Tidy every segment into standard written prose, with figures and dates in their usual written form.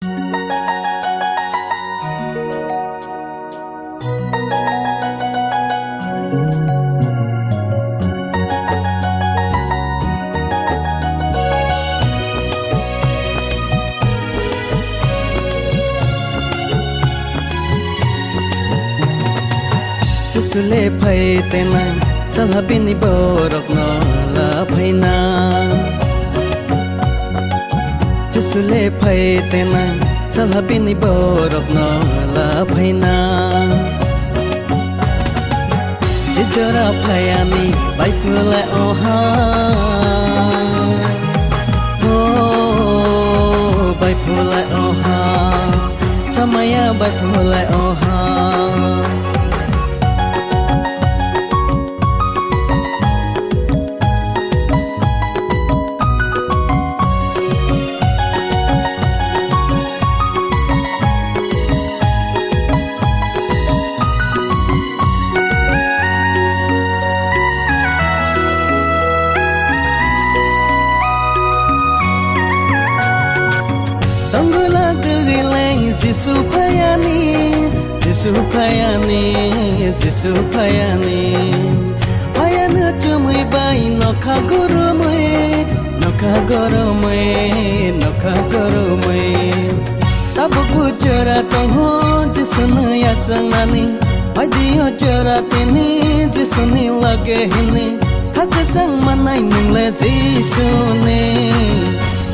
Sule phai tenan salhabini borok no la phaina Sule phai tenan salhabini borok no la phaina Jijara phayani bai phula oha Oh bai phula oha Samaya bai phula oha Jisu payani Payana tumui bai nokha goromai Tabuk bujara tongho Jisu naya sangnani Padiyo jara tini Jisu ni lage hini Hak sang manai nungle Jisu ni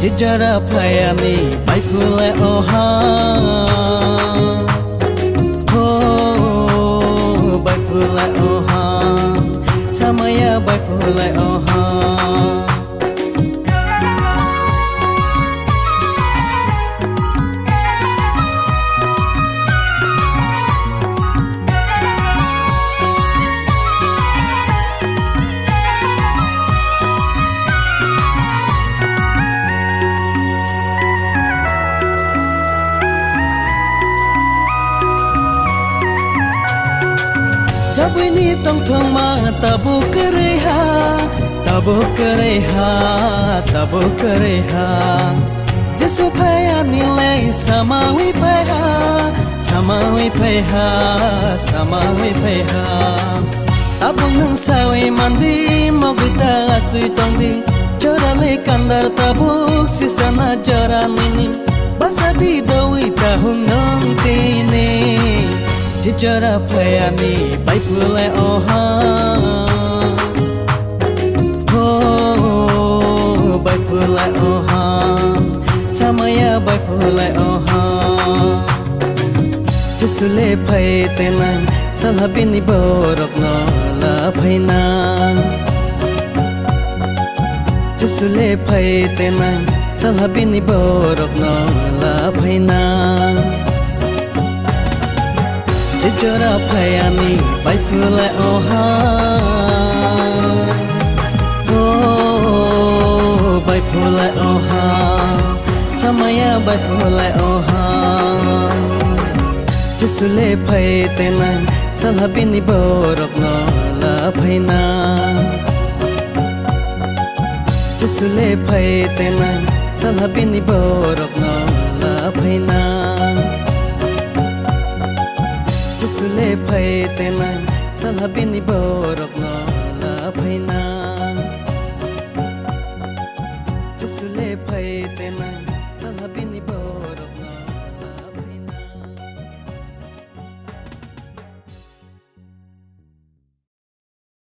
Hijara payani bai phule oha Oh bai phule oha Samaya bai phule oha Jabini tong thong ma tabu kare ha Jisu phayani le samawi phai ha Tabung nang sawi mandi mogita asui tongdi Jora le kandar tabuk sistana jara nini Basadi dawi tahung nong tini Jijara phayani bai phule oha Oh bai phule oha Samaya bai phule oha Sule phai tenan salhabini borok no la phaina Sule phai tenan salhabini borok no la phaina Jijara phayani bai phule oha Oh bai phule oha Samaya bai phule oha Sule phai tenan salhabini borok no la phaina Sule phai tenan salhabini borok no la phaina Sule phai tenan salhabini borok